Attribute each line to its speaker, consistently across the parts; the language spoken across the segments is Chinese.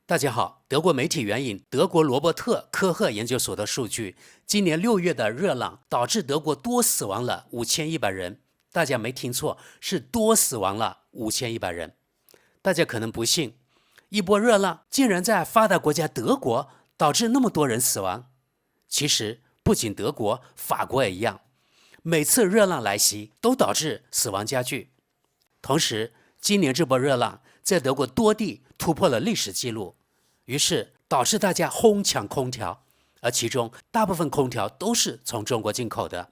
Speaker 1: 大家好，德國媒體援引德國羅伯特科赫研究所的數據，今年6月的熱浪導致德國多死亡了5100人。大家沒聽錯，是多死亡了5100人。大家可能不信，一波熱浪竟然在發達國家德國導致那麼多人死亡。其實不僅德國，法國也一樣，每次熱浪來襲都導致死亡加劇。同時，今年這波熱浪在德國多地突破了歷史記錄，於是導致大家哄搶空調，而其中大部分空調都是從中國進口的。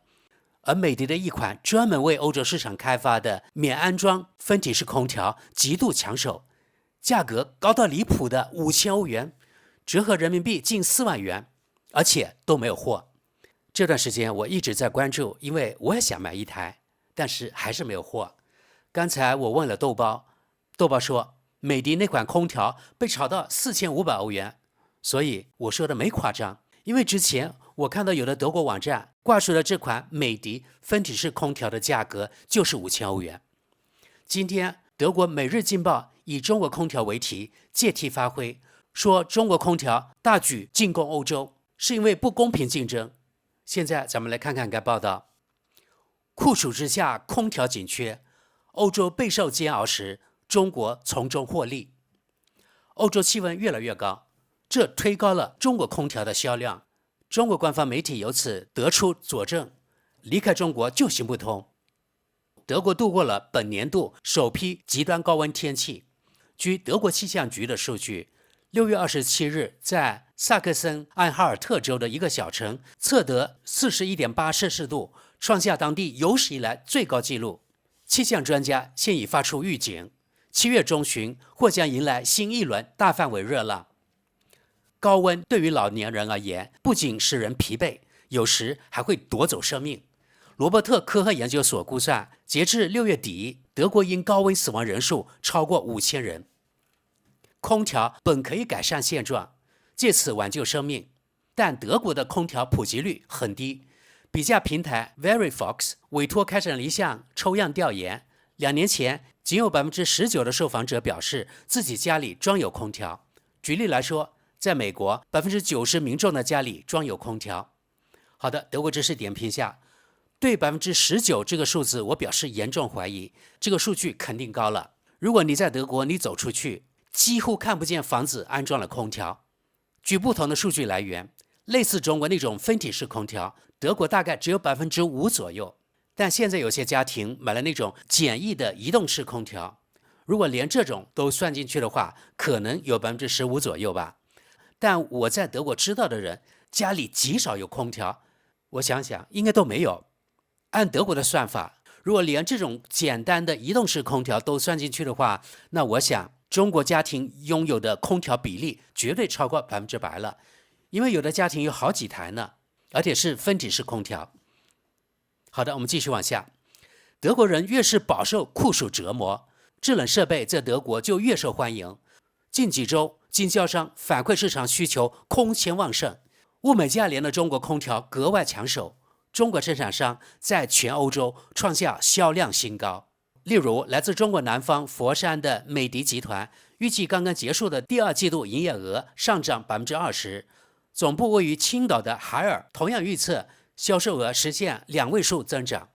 Speaker 1: 而美的一款專門為歐洲市場開發的免安裝分體式空調極度搶手，價格高到離譜的5000歐元，折合人民幣近4萬元，而且都沒有貨。這段時間我一直在關注，因為我也想買一台，但是還是沒有貨。剛才我問了豆包，豆包說美的那款空調被炒到4500歐元，所以我說的沒誇張，因為之前我看到有的德國網站掛出了這款美的分體式空調的價格就是5000歐元。今天德國《每日鏡報》以中國空調為題，借題發揮，說中國空調大舉進攻歐洲是因為不公平競爭。現在咱們來看看該報道。酷暑之下空調緊缺，歐洲備受煎熬時，中國從中獲利。歐洲氣溫越來越高，這推高了中國空調的銷量。中國官方媒體由此得出佐證，離開中國就行不通。德國度過了本年度首批極端高溫天氣。據德國氣象局的數據，6月27日在薩克森安哈爾特州的一個小城測得41.8攝氏度，創下當地有史以來最高紀錄。氣象專家現已發出預警，7月中旬或將迎來新一輪大範圍熱浪。高溫對於老年人而言，不僅使人疲憊，有時還會奪走生命。羅伯特科赫研究所估算，截至6月底，德國因高溫死亡人數超過5000人。空調本可以改善現狀，借此挽救生命，但德國的空調普及率很低。比價平台 Verifox 委託開展了一項抽樣調研，2年前僅有19%的受訪者表示自己家裡裝有空調。舉例來說，在美國，90%民眾的家裡裝有空調。好的，德國知識點評下，對19%這個數字我表示嚴重懷疑，這個數據肯定高了。如果你在德國，你走出去幾乎看不見房子安裝了空調。據不同的數據來源，類似中國那種分體式空調，德國大概只有5%左右。但現在有些家庭買了那種簡易的移動式空調，如果連這種都算進去的話，可能有15%左右吧。但我在德國知道的人，家裡極少有空調，我想想應該都沒有。按德國的算法，如果連這種簡單的移動式空調都算進去的話，那我想中國家庭擁有的空調比例絕對超過100%了，因為有的家庭有好幾台呢，而且是分體式空調。好的，我們繼續往下。德國人越是飽受酷暑折磨，制冷設備在德國就越受歡迎。近幾周，經銷商反饋市場需求空前旺盛，物美價廉的中國空調格外搶手。中國生產商在全歐洲創下銷量新高。例如，來自中國南方佛山的美的集團，預計剛剛結束的第2季度營業額上漲20%。總部位於青島的海爾同樣預測銷售額實現2位數增長。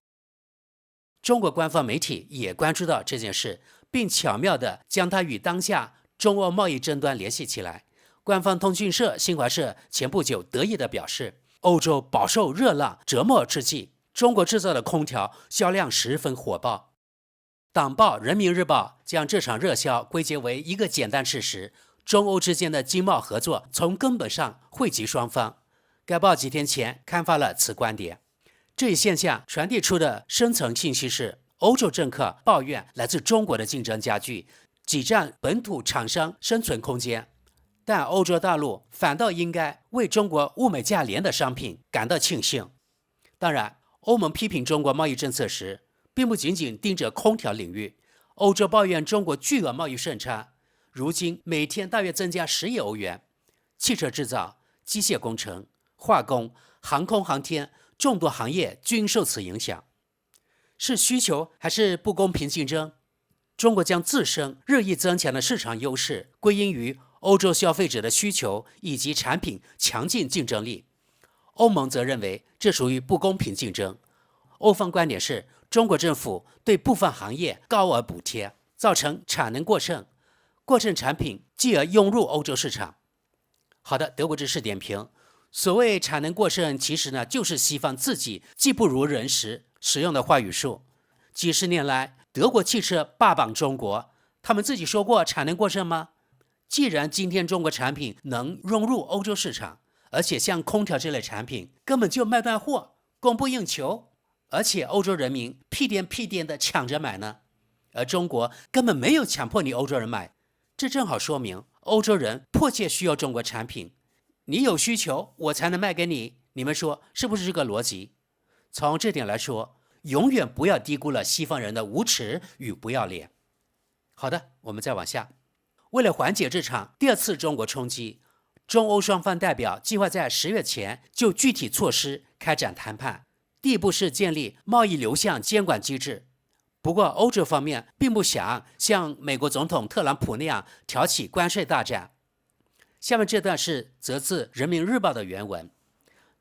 Speaker 1: 中國官方媒體也關注到這件事，並巧妙地將它與當下中歐貿易爭端聯繫起來。官方通訊社新華社前不久得意地表示，歐洲飽受熱浪折磨之際，中國制造的空調銷量十分火爆。黨報《人民日報》將這場熱銷歸結為一個簡單事實：中歐之間的經貿合作從根本上惠及雙方。該報幾天前刊發了此觀點。這一現象傳遞出的深層信息是，歐洲政客抱怨來自中國的競爭加劇，擠占本土廠商生存空間，但歐洲大陸反倒應該為中國物美價廉的商品感到慶幸。當然，歐盟批評中國貿易政策時，並不僅僅盯着空調領域。歐洲抱怨中國巨額貿易順差，如今每天大約增加10億歐元。汽車製造、機械工程、化工、航空航天眾多行業均受此影響。是需求還是不公平競爭？中國將自身日益增強的市場優勢歸因於歐洲消費者的需求以及產品強勁競爭力。歐盟則認為這屬於不公平競爭。歐方觀點是，中國政府對部分行業高額補貼，造成產能過剩，過剩產品繼而湧入歐洲市場。好的，德國之士點評，所謂產能過剩，其實呢就是西方自己技不如人時使用的話語術。幾十年來，德國汽車霸榜中國，他們自己說過產能過剩嗎？既然今天中國產品能融入歐洲市場，而且像空調這類產品根本就賣斷貨，供不應求，而且歐洲人民屁顛的搶着買呢，而中國根本沒有強迫你歐洲人買，這正好說明歐洲人迫切需要中國產品，你有需求我才能賣給你，你們說是不是這個邏輯？從這點來說，永遠不要低估了西方人的無恥與不要臉。好的，我們再往下。為了緩解這場第二次中國衝擊，中歐雙方代表計劃在10月前就具體措施開展談判。第一步是建立貿易流向監管機制。不過，歐洲方面並不想像美國總統特朗普那樣挑起關稅大戰。下面這段是摘自《人民日報》的原文。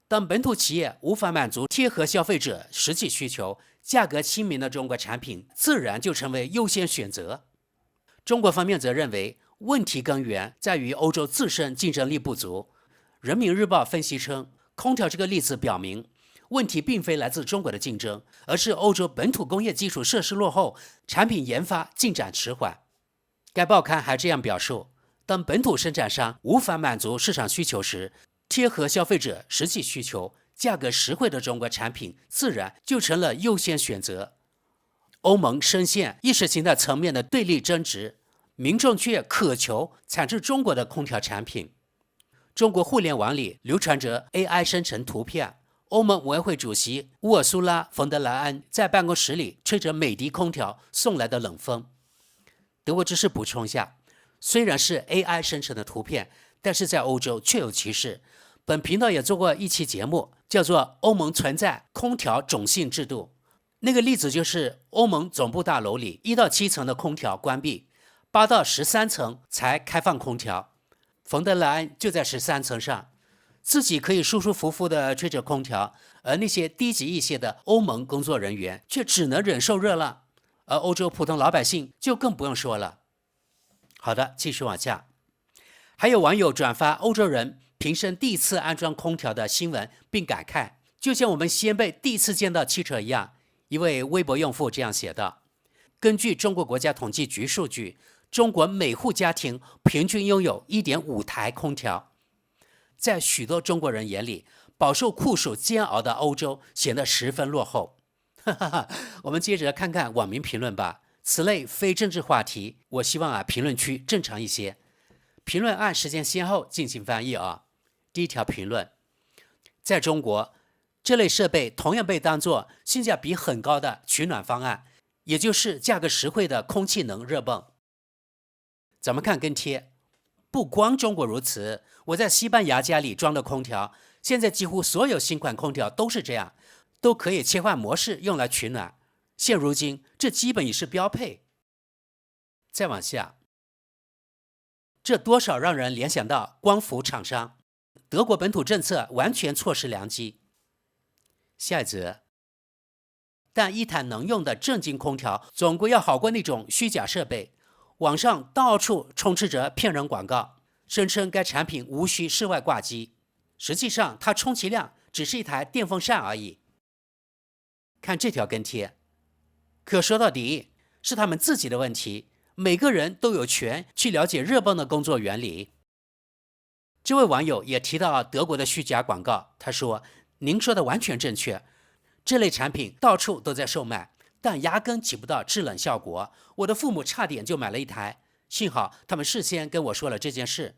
Speaker 1: 當本土企業無法滿足貼合消費者實際需求、價格親民的中國產品，自然就成為優先選擇。中國方面則認為，問題根源在於歐洲自身競爭力不足。人民日報分析稱，空調這個例子表明，問題並非來自中國的競爭，而是歐洲本土工業基礎設施落後，產品研發進展遲緩。該報刊還這樣表述，當本土生產商無法滿足市場需求時，貼合消費者實際需求、價格實惠的中國產品自然就成了優先選擇。歐盟深陷意識形態層面的對立爭執，民眾卻渴求產自中國的空調產品。中國互聯網裡流傳着 AI 生成圖片，歐盟委員會主席烏爾蘇拉·馮德萊恩在辦公室裡吹着美的空調送來的冷風。德國知識補充一下，雖然是 AI 生成的圖片，但是在歐洲確有其事。本頻道也做過一期節目，叫做《歐盟存在空調種姓制度》。那個例子就是歐盟總部大樓裡1到7層的空調關閉，8到13層才開放空調。馮德萊恩就在13層上，自己可以舒舒服服地吹着空調，而那些低級一些的歐盟工作人員卻只能忍受熱浪，而歐洲普通老百姓就更不用說了。好的，繼續往下。還有網友轉發歐洲人平生第一次安裝空調的新聞，並感慨，就像我們先輩第一次見到汽車一樣。一位微博用戶這樣寫道：根據中國國家統計局數據，中國每戶家庭平均擁有 1.5 台空調。在許多中國人眼裡，飽受酷暑煎熬的歐洲顯得十分落後。我們接着看看網民評論吧。此類非政治話題，我希望評論區正常一些。評論按時間先後進行翻譯啊。第一條評論：在中國，這類設備同樣被當作性價比很高的取暖方案，也就是價格實惠的空氣能熱泵。咱們看跟貼，不光中國如此，我在西班牙家裡裝的空調，現在幾乎所有新款空調都是這樣，都可以切換模式用來取暖。現如今，這基本已是標配。再往下，這多少讓人聯想到光伏廠商，德國本土政策完全錯失良機。下一則，但一台能用的正經空調總歸要好過那種虛假設備。網上到處充斥着騙人廣告，聲稱該產品無需室外掛機，實際上它充其量只是一台電風扇而已。看這條跟貼，可說到底是他們自己的問題，每個人都有權去了解熱泵的工作原理。這位網友也提到德國的虛假廣告，他說：您說的完全正確，這類產品到處都在售賣，但壓根起不到制冷效果。我的父母差點就買了一台，幸好他們事先跟我說了這件事。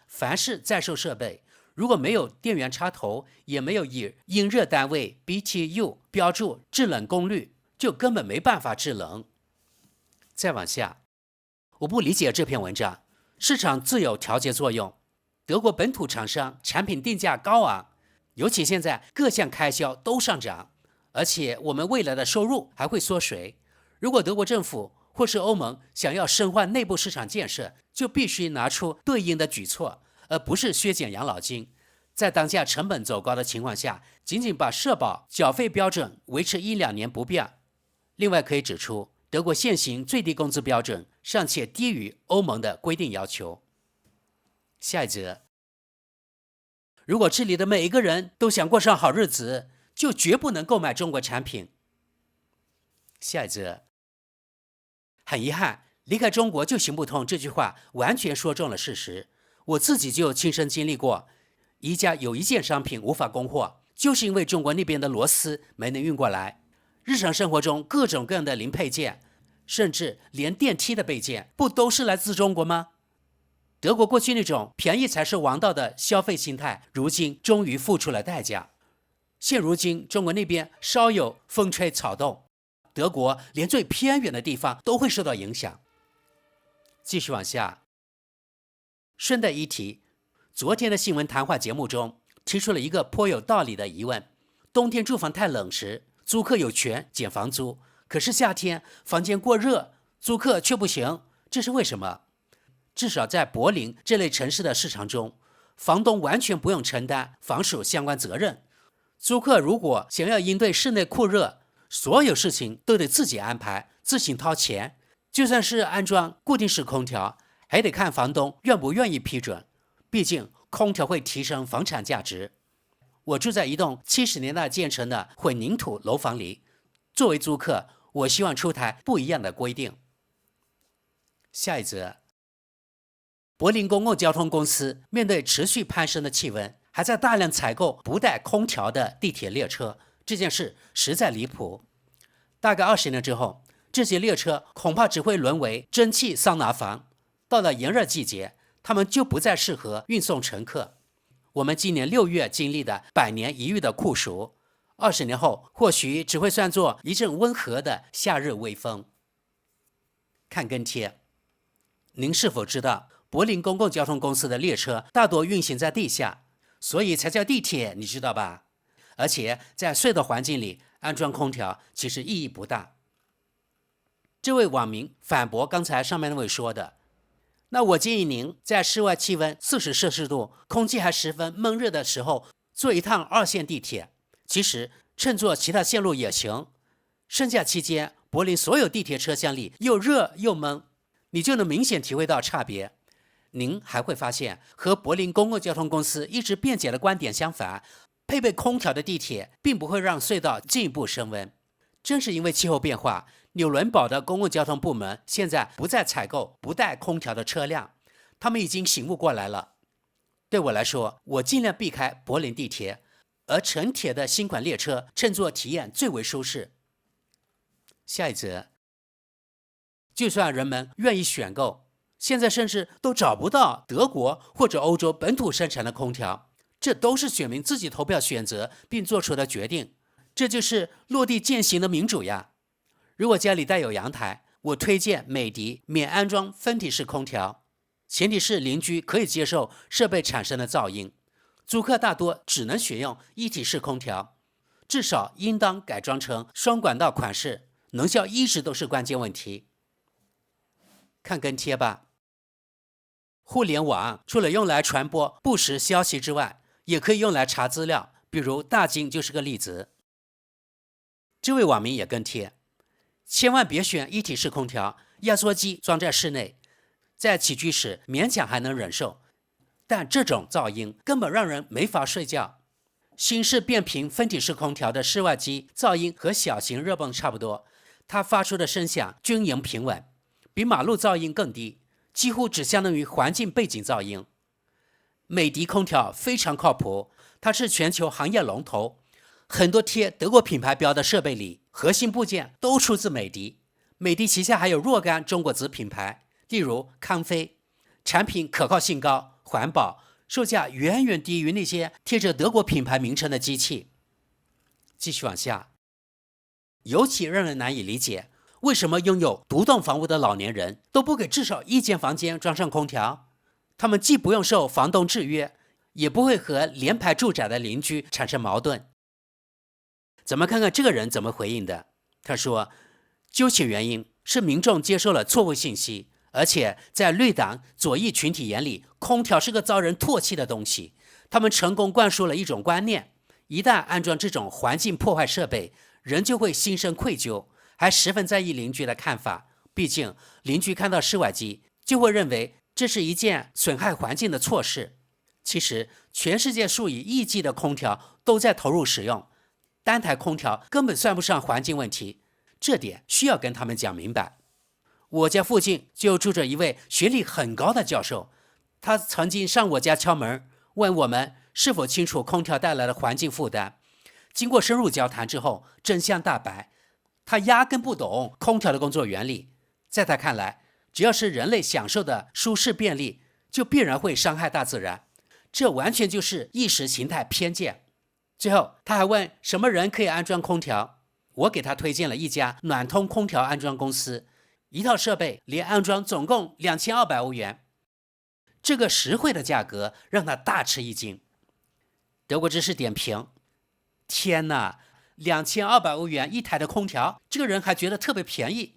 Speaker 1: 凡是在售設備，如果沒有電源插頭，也沒有以英熱單位 BTU 標注制冷功率，就根本沒辦法制冷。再往下，我不理解這篇文章。市場自有調節作用，德國本土廠商產品定價高昂，尤其現在各項開銷都上漲，而且我們未來的收入還會縮水。如果德國政府或是歐盟想要深化內部市場建設，就必須拿出對應的舉措，而不是削減養老金。在當下成本走高的情況下，僅僅把社保繳費標準維持1-2年不變。另外可以指出，德國現行最低工資標準尚且低於歐盟的規定要求。下一則，如果這裡的每一個人都想過上好日子，就絕不能購買中國產品。下一則，很遺憾，離開中國就行不通這句話完全說中了事實。我自己就親身經歷過，宜家有一件商品無法供貨，就是因為中國那邊的螺絲沒能運過來。日常生活中各種各樣的零配件，甚至連電梯的備件，不都是來自中國嗎？德國過去那種便宜才是王道的消費心態，如今終於付出了代價。現如今，中國那邊稍有風吹草動，德國連最偏遠的地方都會受到影響。繼續往下，順帶一提，昨天的新聞談話節目中提出了一個頗有道理的疑問：冬天住房太冷時，租客有權減房租，可是夏天房間過熱，租客卻不行，這是為什麼？至少在柏林這類城市的市場中，房東完全不用承擔房屬相關責任。租客如果想要應對室內酷熱，所有事情都得自己安排，自行掏錢。就算是安裝固定式空調，還得看房東願不願意批准。畢竟空調會提升房產價值。我住在一棟70年代建成的混凝土樓房裡，作為租客，我希望出台不一樣的規定。下一則，柏林公共交通公司面對持續攀升的氣溫，還在大量採購不帶空調的地鐵列車，這件事實在離譜。大概20年之後，這些列車恐怕只會淪為蒸汽桑拿房。到了炎熱季節，它們就不再適合運送乘客。我們今年6月經歷的100年一遇的酷暑，20年後或許只會算作一陣溫和的夏日微風。看跟帖，您是否知道柏林公共交通公司的列車大多運行在地下，所以才叫地鐵，你知道吧？而且在隧道環境裡安裝空調其實意義不大。這位網民反駁剛才上面那位說的，那我建議您在室外氣溫40攝氏度，空氣還十分悶熱的時候，坐一趟2線地鐵。其實乘坐其他線路也行。盛夏期間，柏林所有地鐵車廂裡又熱又悶，你就能明顯體會到差別。您還會發現，和柏林公共交通公司一直辯解的觀點相反，配備空調的地鐵並不會讓隧道進一步升溫。正是因為氣候變化，紐倫堡的公共交通部門現在不再採購不帶空調的車輛，他們已經醒悟過來了。對我來說，我盡量避開柏林地鐵，而城鐵的新款列車乘坐體驗最為舒適。下一則，就算人們願意選購，現在甚至都找不到德國或者歐洲本土生產的空調，這都是選民自己投票選擇並做出的決定，這就是落地踐行的民主呀。如果家裡帶有陽台，我推薦美的免安裝分體式空調，前提是鄰居可以接受設備產生的噪音。租客大多只能選用一體式空調，至少應當改裝成雙管道款式，能效一直都是關鍵問題。看跟帖吧。互聯網除了用來傳播不實消息之外，也可以用來查資料，比如大金就是個例子。這位網民也跟帖，千萬別選一體式空調，壓縮機裝在室內，在起居室勉強還能忍受，但這種噪音根本讓人沒法睡覺。新式變頻分體式空調的室外機噪音和小型熱泵差不多，它發出的聲響均勻平穩，比馬路噪音更低，幾乎只相當於環境背景噪音。美的空調非常靠譜，它是全球行業龍頭，很多貼德國品牌標的設備裡，核心部件都出自美的。美的旗下還有若干中國子品牌，例如康菲，產品可靠性高、環保，售價遠遠低於那些貼着德國品牌名稱的機器。繼續往下，尤其讓人難以理解，為什麼擁有獨棟房屋的老年人都不給至少一間房間裝上空調？他們既不用受房東制約，也不會和連排住宅的鄰居產生矛盾。咱們看看這個人怎麼回應的。他說，究其原因，是民眾接受了錯誤信息，而且在綠黨左翼群體眼裡，空調是個遭人唾棄的東西。他們成功灌輸了一種觀念：一旦安裝這種環境破壞設備，人就會心生愧疚，還十分在意鄰居的看法。畢竟鄰居看到室外機，就會認為這是一件損害環境的錯事。其實，全世界數以億計的空調都在投入使用，單台空調根本算不上環境問題，這點需要跟他們講明白。我家附近就住着一位學歷很高的教授，他曾經上我家敲門，問我們是否清楚空調帶來的環境負擔。經過深入交談之後，真相大白，他壓根不懂空調的工作原理。在他看來，只要是人類享受的舒適便利，就必然會傷害大自然，這完全就是意識形態偏見。最後，他還問什麼人可以安裝空調，我給他推薦了一家暖通空調安裝公司，一套設備連安裝總共2200歐元。這個實惠的價格讓他大吃一驚。德國知識點評：天哪，2200歐元一台的空調，這個人還覺得特別便宜。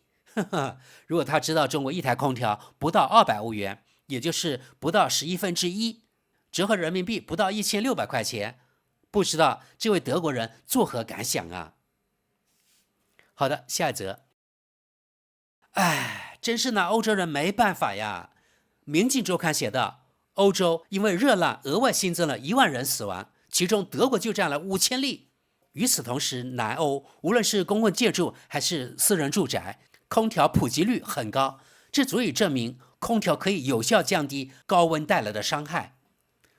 Speaker 1: 如果他知道中國一台空調不到200歐元，也就是不到1/11，折合人民幣不到1600塊錢，不知道這位德國人作何感想啊？好的，下一則。哎，真是拿歐洲人沒辦法呀。明鏡週刊寫道，歐洲因為熱浪額外新增了1萬人死亡，其中德國就佔了5000例。與此同時，南歐無論是公共建築還是私人住宅，空調普及率很高，這足以證明空調可以有效降低高溫帶來的傷害。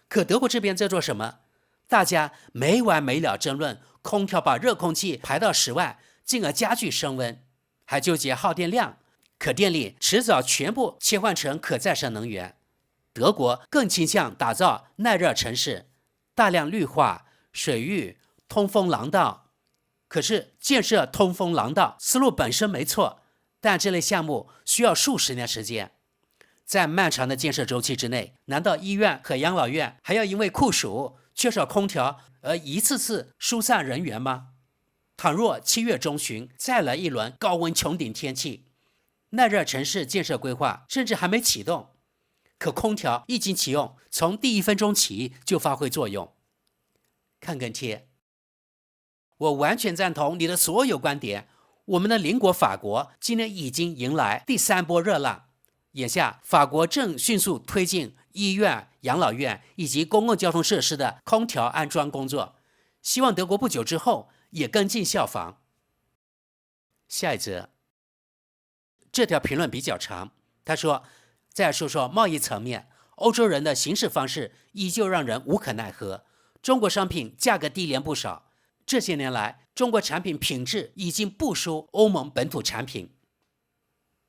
Speaker 1: 可德國這邊在做什麼？大家沒完沒了爭論空調把熱空氣排到室外，進而加劇升溫，還糾結耗電量。可電力遲早全部切換成可再生能源。德國更傾向打造耐熱城市，大量綠化、水域、通風廊道。可是建設通風廊道思路本身沒錯，但這類項目需要數十年時間。在漫長的建設週期之內，難道醫院和養老院還要因為酷暑、缺少空調而一次次疏散人員嗎？倘若7月中旬再來一輪高溫穹頂天氣，耐熱城市建設規劃甚至還沒啟動，可空調一經啟用，從第1分鐘起就發揮作用。看跟貼，我完全贊同你的所有觀點。我們的鄰國法國今年已經迎來第3波熱浪，眼下法國正迅速推進醫院、養老院以及公共交通設施的空調安裝工作，希望德國不久之後也跟進效仿。下一則，這條評論比較長，他說：再說說貿易層面，歐洲人的行事方式依舊讓人無可奈何，中國商品價格低廉不少。這些年來，中國產品品質已經不輸歐盟本土產品。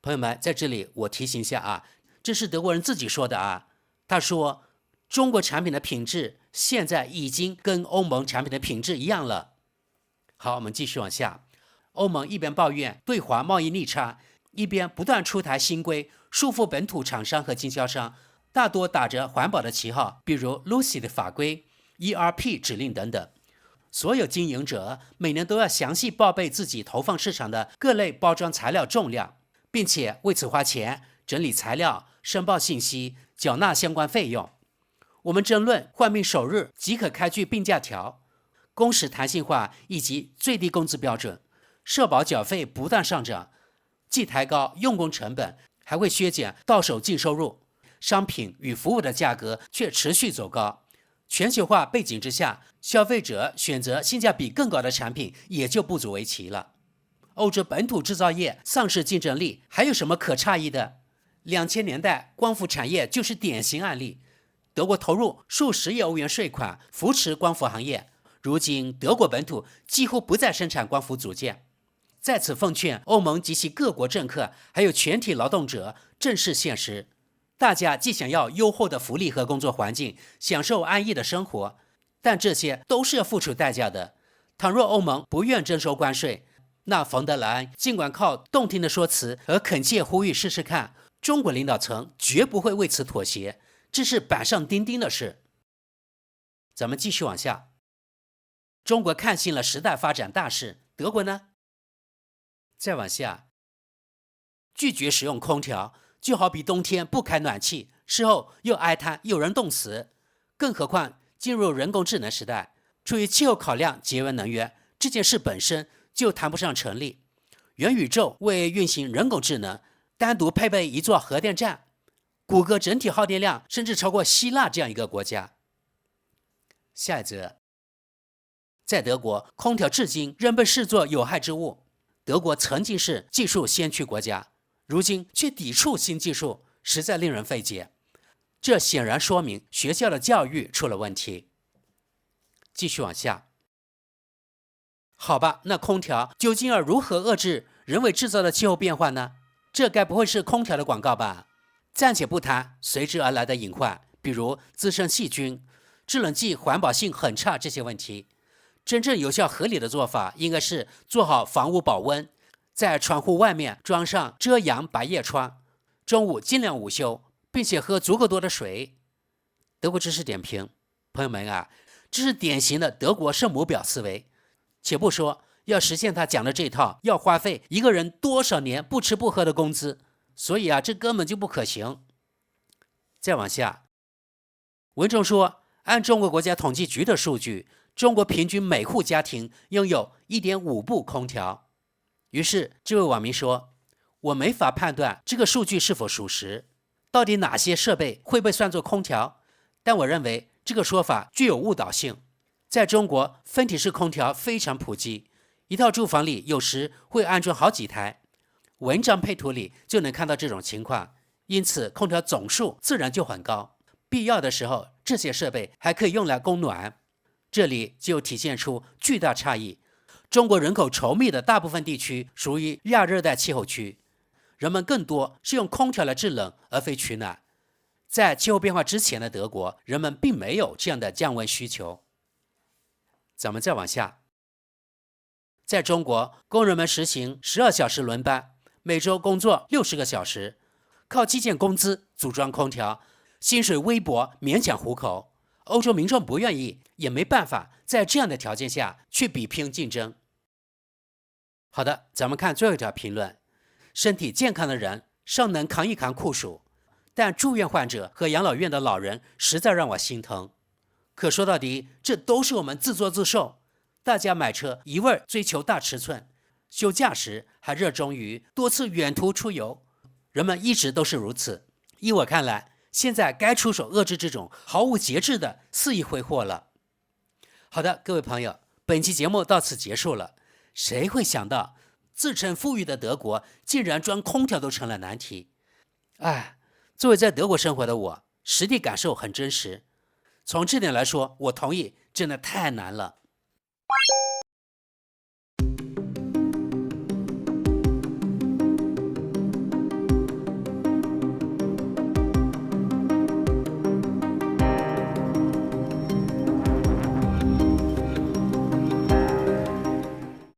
Speaker 1: 朋友們，在這裡我提醒一下啊，這是德國人自己說的啊。他說，中國產品的品質現在已經跟歐盟產品的品質一樣了。好，我們繼續往下。歐盟一邊抱怨對華貿易逆差，一邊不斷出台新規，束縛本土廠商和經銷商，大多打着環保的旗號，比如 Lucy 的法規、ERP 指令等等。所有經營者每年都要詳細報備自己投放市場的各類包裝材料重量，並且為此花錢整理材料、申報信息、繳納相關費用。我們爭論換命首日即可開具病假條、工時彈性化以及最低工資標準，社保繳費不斷上漲，既抬高用工成本，還會削減到手淨收入，商品與服務的價格卻持續走高。全球化背景之下，消費者選擇性價比更高的產品也就不足為奇了。歐洲本土製造業喪失競爭力，還有什麼可詫異的？2000年代光伏產業就是典型案例，德國投入數十億歐元稅款扶持光伏行業，如今德國本土幾乎不再生產光伏組件。在此奉勸歐盟及其各國政客，還有全體勞動者正視現實。大家既想要優厚的福利和工作環境，享受安逸的生活，但這些都是要付出代價的。倘若歐盟不願徵收關稅，那馮德萊恩儘管靠動聽的說辭和懇切呼籲試試看，中國領導層絕不會為此妥協，這是板上釘釘的事。咱們繼續往下。中國看清了時代發展大勢，德國呢？再往下，拒絕使用空調，就好比冬天不開暖氣，事後又哀嘆有人凍死。更何況進入人工智能時代，出於氣候考量節約能源，這件事本身就談不上成立。元宇宙為運行人工智能，單獨配備一座核電站，谷歌整體耗電量甚至超過希臘這樣一個國家。下一則，在德國，空調至今仍被視作有害之物。德國曾經是技術先驅國家，如今卻抵觸新技術，實在令人費解。這顯然說明學校的教育出了問題。繼續往下。好吧，那空調究竟要如何遏制人為制造的氣候變化呢？這該不會是空調的廣告吧？暫且不談隨之而來的隱患，比如滋生細菌、制冷劑環保性很差這些問題。真正有效合理的做法應該是做好房屋保溫，在窗戶外面裝上遮陽百葉窗，中午盡量午休，並且喝足夠多的水。德國知識點評，朋友們啊，這是典型的德國聖母婊思維。且不說要實現他講的這套，要花費一個人多少年不吃不喝的工資，所以這根本就不可行。再往下，文中說，按中國國家統計局的數據，中國平均每戶家庭擁有 1.5 部空調。於是這位網民說，我沒法判斷這個數據是否屬實，到底哪些設備會被算作空調，但我認為這個說法具有誤導性。在中國，分體式空調非常普及，一套住房裡有時會安裝好幾台。文章配圖裡就能看到這種情況，因此空調總數自然就很高。必要的時候，這些設備還可以用來供暖。這裡就體現出巨大差異。中國人口稠密的大部分地區屬於亞熱帶氣候區，人們更多是用空調來制冷而非取暖。在氣候變化之前的德國，人們並沒有這樣的降溫需求。咱們再往下，在中國，工人們實行12小時輪班，每周工作60個小時，靠基建工資組裝空調，薪水微薄，勉強糊口。歐洲民眾不願意，也沒辦法在這樣的條件下去比拼競爭。好的，咱們看最後一條評論：身體健康的人尚能扛一扛酷暑，但住院患者和養老院的老人實在讓我心疼。可說到底，這都是我們自作自受。大家買車一味追求大尺寸，休假時還熱衷於多次遠途出遊，人們一直都是如此。依我看來，現在該出手遏制這種毫無節制的肆意揮霍了。好的，各位朋友，本期節目到此結束了。誰會想到，自稱富裕的德國竟然裝空調都成了難題？哎，作為在德國生活的我，實地感受很真實。從這點來說，我同意，真的太難了。